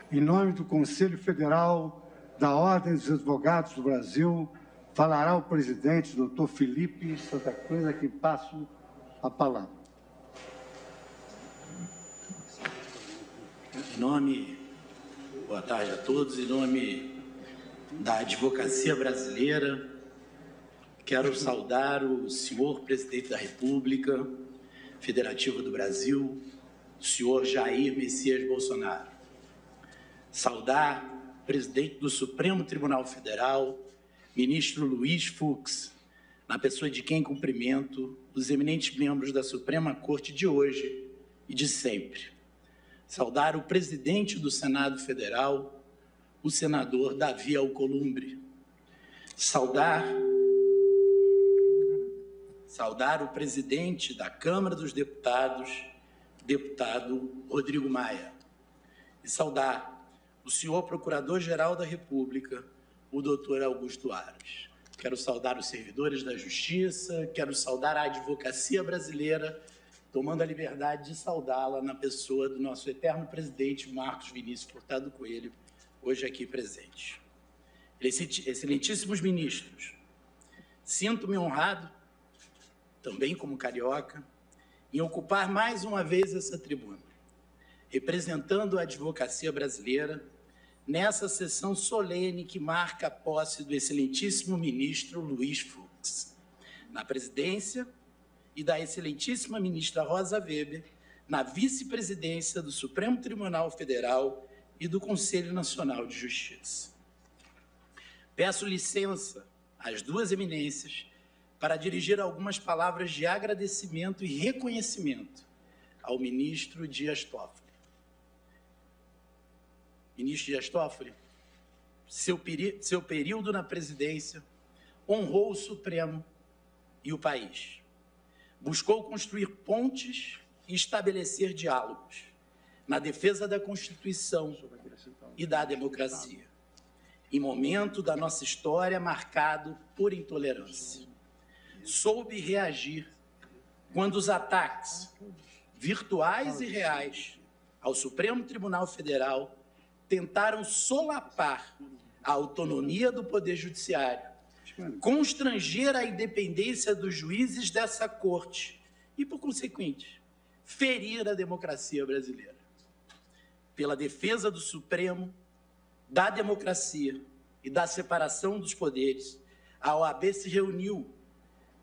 Em nome do Conselho Federal da Ordem dos Advogados do Brasil, falará o presidente, doutor Felipe Santa Cruz, a quem passo a palavra. Boa tarde a todos. Em nome da advocacia brasileira, quero saudar o senhor presidente da República Federativa do Brasil, o senhor Jair Messias Bolsonaro. Saudar o presidente do Supremo Tribunal Federal, ministro Luiz Fux, na pessoa de quem cumprimento os eminentes membros da Suprema Corte de hoje e de sempre. Saudar o presidente do Senado Federal, o senador Davi Alcolumbre. Saudar o presidente da Câmara dos Deputados, deputado Rodrigo Maia. E saudar o senhor Procurador-Geral da República, o doutor Augusto Aras. Quero saudar os servidores da Justiça, quero saudar a advocacia brasileira, tomando a liberdade de saudá-la na pessoa do nosso eterno presidente Marcos Vinícius Furtado Coelho, hoje aqui presente. Excelentíssimos ministros, sinto-me honrado, também como carioca, em ocupar mais uma vez essa tribuna, representando a advocacia brasileira, nessa sessão solene que marca a posse do excelentíssimo ministro Luiz Fux, na presidência, e da excelentíssima ministra Rosa Weber, na vice-presidência do Supremo Tribunal Federal e do Conselho Nacional de Justiça. Peço licença às duas eminências para dirigir algumas palavras de agradecimento e reconhecimento ao ministro Dias Toffoli. Ministro Dias Toffoli, seu período na presidência honrou o Supremo e o país. Buscou construir pontes e estabelecer diálogos na defesa da Constituição e da democracia, em momento da nossa história marcado por intolerância. Soube reagir quando os ataques virtuais e reais ao Supremo Tribunal Federal tentaram solapar a autonomia do Poder Judiciário, constranger a independência dos juízes dessa corte e, por consequente, ferir a democracia brasileira. Pela defesa do Supremo, da democracia e da separação dos poderes, a OAB se reuniu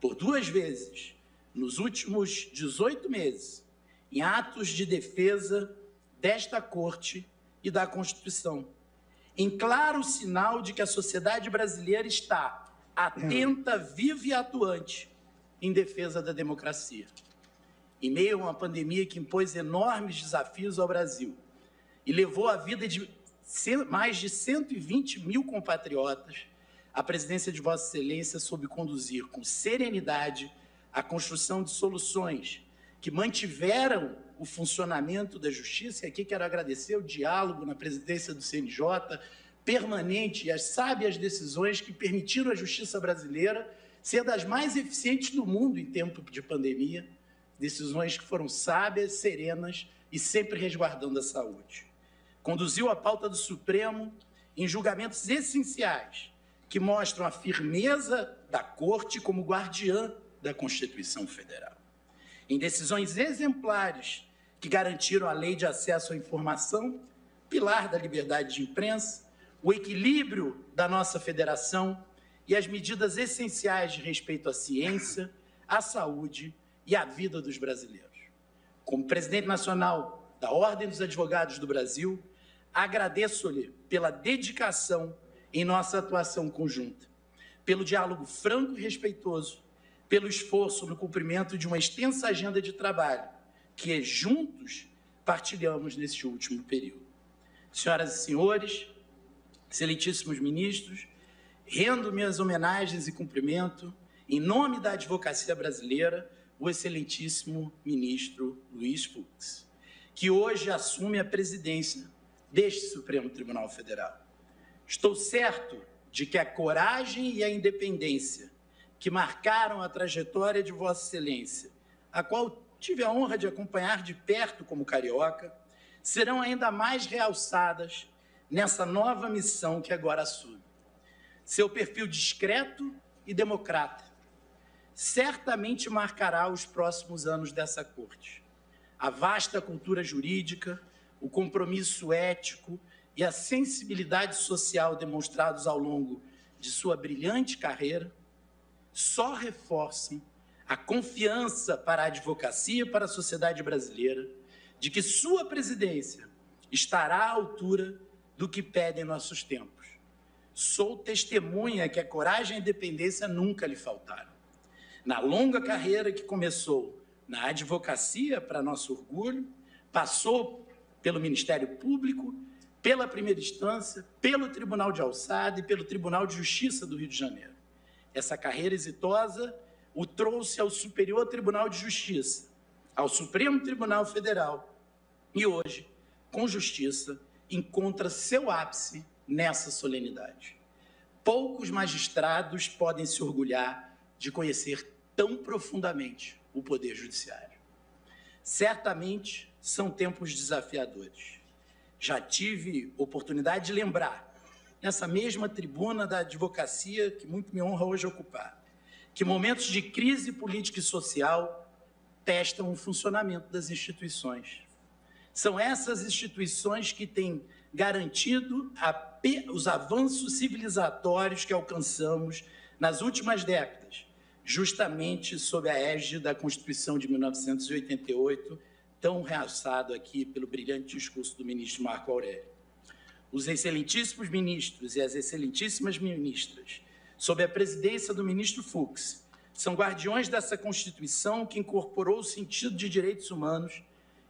por 2 vezes nos últimos 18 meses em atos de defesa desta corte e da Constituição, em claro sinal de que a sociedade brasileira está atenta, viva e atuante em defesa da democracia. Em meio a uma pandemia que impôs enormes desafios ao Brasil e levou a vida de mais de 120 mil compatriotas, a presidência de Vossa Excelência soube conduzir com serenidade a construção de soluções que mantiveram o funcionamento da Justiça, e aqui quero agradecer o diálogo na presidência do CNJ, permanente, e as sábias decisões que permitiram a Justiça brasileira ser das mais eficientes do mundo em tempo de pandemia, decisões que foram sábias, serenas e sempre resguardando a saúde. Conduziu a pauta do Supremo em julgamentos essenciais, que mostram a firmeza da Corte como guardiã da Constituição Federal. Em decisões exemplares que garantiram a lei de acesso à informação, pilar da liberdade de imprensa, o equilíbrio da nossa federação e as medidas essenciais de respeito à ciência, à saúde e à vida dos brasileiros. Como presidente nacional da Ordem dos Advogados do Brasil, agradeço-lhe pela dedicação em nossa atuação conjunta, pelo diálogo franco e respeitoso, pelo esforço no cumprimento de uma extensa agenda de trabalho que juntos partilhamos neste último período. Senhoras e senhores, excelentíssimos ministros, rendo minhas homenagens e cumprimento, em nome da advocacia brasileira, o excelentíssimo ministro Luiz Fux, que hoje assume a presidência deste Supremo Tribunal Federal. Estou certo de que a coragem e a independência que marcaram a trajetória de Vossa Excelência, a qual tive a honra de acompanhar de perto como carioca, serão ainda mais realçadas nessa nova missão que agora assume. Seu perfil discreto e democrata certamente marcará os próximos anos dessa corte. A vasta cultura jurídica, o compromisso ético e a sensibilidade social demonstrados ao longo de sua brilhante carreira só reforçam a confiança para a advocacia e para a sociedade brasileira de que sua presidência estará à altura do que pedem nossos tempos. Sou testemunha que a coragem e a independência nunca lhe faltaram. Na longa carreira que começou na advocacia, para nosso orgulho, passou pelo Ministério Público, pela primeira instância, pelo Tribunal de Alçada e pelo Tribunal de Justiça do Rio de Janeiro. Essa carreira exitosa o trouxe ao Superior Tribunal de Justiça, ao Supremo Tribunal Federal e hoje, com justiça, encontra seu ápice nessa solenidade. Poucos magistrados podem se orgulhar de conhecer tão profundamente o Poder Judiciário. Certamente são tempos desafiadores. Já tive oportunidade de lembrar, nessa mesma tribuna da advocacia, que muito me honra hoje ocupar, que momentos de crise política e social testam o funcionamento das instituições. São essas instituições que têm garantido os avanços civilizatórios que alcançamos nas últimas décadas, justamente sob a égide da Constituição de 1988, tão realçado aqui pelo brilhante discurso do ministro Marco Aurélio. Os excelentíssimos ministros e as excelentíssimas ministras, sob a presidência do ministro Fux, são guardiões dessa Constituição que incorporou o sentido de direitos humanos,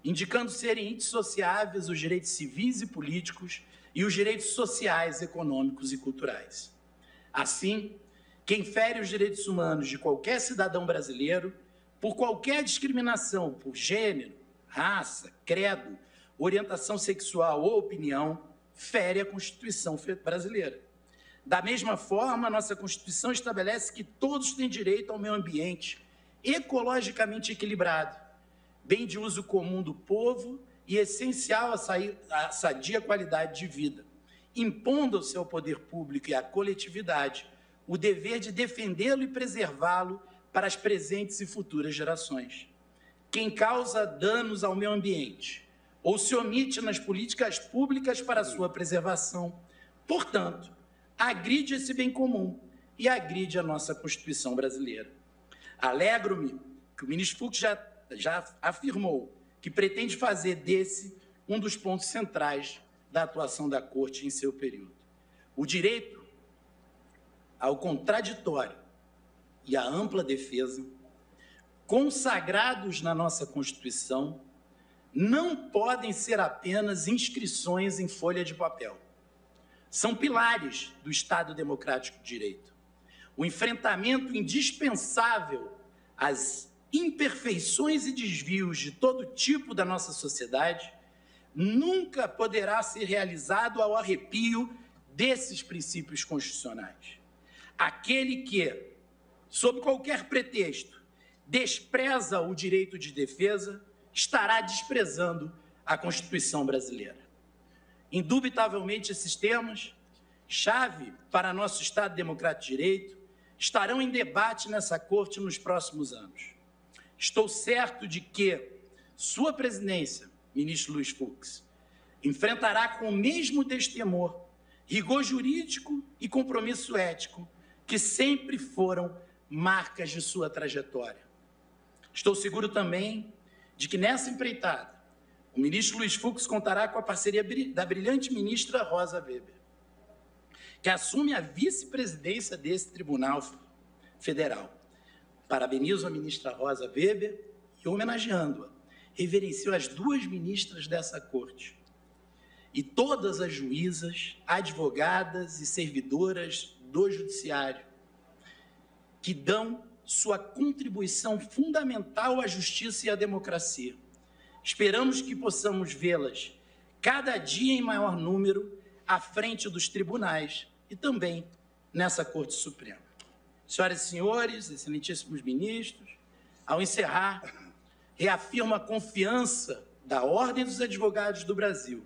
indicando serem indissociáveis os direitos civis e políticos e os direitos sociais, econômicos e culturais. Assim, quem fere os direitos humanos de qualquer cidadão brasileiro, por qualquer discriminação por gênero, raça, credo, orientação sexual ou opinião, fere a Constituição brasileira. Da mesma forma, a nossa Constituição estabelece que todos têm direito ao meio ambiente ecologicamente equilibrado, bem de uso comum do povo e essencial à sadia qualidade de vida, impondo ao seu poder público e à coletividade o dever de defendê-lo e preservá-lo para as presentes e futuras gerações. Quem causa danos ao meio ambiente ou se omite nas políticas públicas para a sua preservação, portanto, agride esse bem comum e agride a nossa Constituição brasileira. Alegro-me que o ministro Fux já afirmou que pretende fazer desse um dos pontos centrais da atuação da Corte em seu período. O direito ao contraditório e à ampla defesa, consagrados na nossa Constituição, não podem ser apenas inscrições em folha de papel. São pilares do Estado Democrático de Direito. O enfrentamento indispensável às imperfeições e desvios de todo tipo da nossa sociedade nunca poderá ser realizado ao arrepio desses princípios constitucionais. Aquele que, sob qualquer pretexto, despreza o direito de defesa, estará desprezando a Constituição brasileira. Indubitavelmente, esses temas, chave para nosso Estado Democrático de Direito, estarão em debate nessa Corte nos próximos anos. Estou certo de que sua presidência, ministro Luiz Fux, enfrentará com o mesmo destemor, rigor jurídico e compromisso ético que sempre foram marcas de sua trajetória. Estou seguro também de que nessa empreitada, o ministro Luiz Fux contará com a parceria da brilhante ministra Rosa Weber, que assume a vice-presidência desse Tribunal Federal. Parabenizo a ministra Rosa Weber e, homenageando-a, reverencio as duas ministras dessa Corte e todas as juízas, advogadas e servidoras do Judiciário que dão sua contribuição fundamental à justiça e à democracia. Esperamos que possamos vê-las cada dia em maior número à frente dos tribunais e também nessa Corte Suprema. Senhoras e senhores, excelentíssimos ministros, ao encerrar, reafirmo a confiança da Ordem dos Advogados do Brasil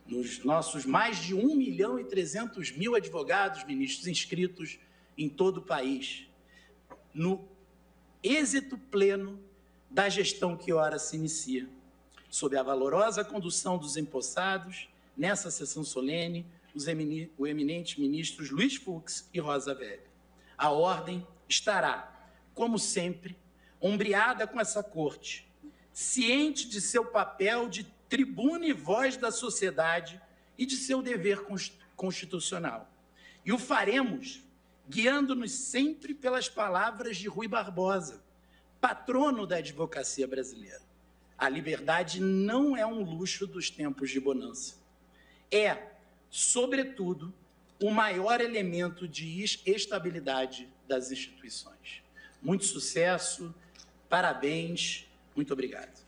nos nossos mais de 1.300.000 advogados, ministros inscritos em todo o país, no êxito pleno da gestão que ora se inicia, sob a valorosa condução dos empossados, nessa sessão solene, o eminente ministros Luiz Fux e Rosa Weber. A ordem estará, como sempre, ombreada com essa corte, ciente de seu papel de tribuna e voz da sociedade e de seu dever constitucional. E o faremos guiando-nos sempre pelas palavras de Rui Barbosa, patrono da advocacia brasileira. A liberdade não é um luxo dos tempos de bonança. É, sobretudo, o maior elemento de estabilidade das instituições. Muito sucesso, parabéns, muito obrigado.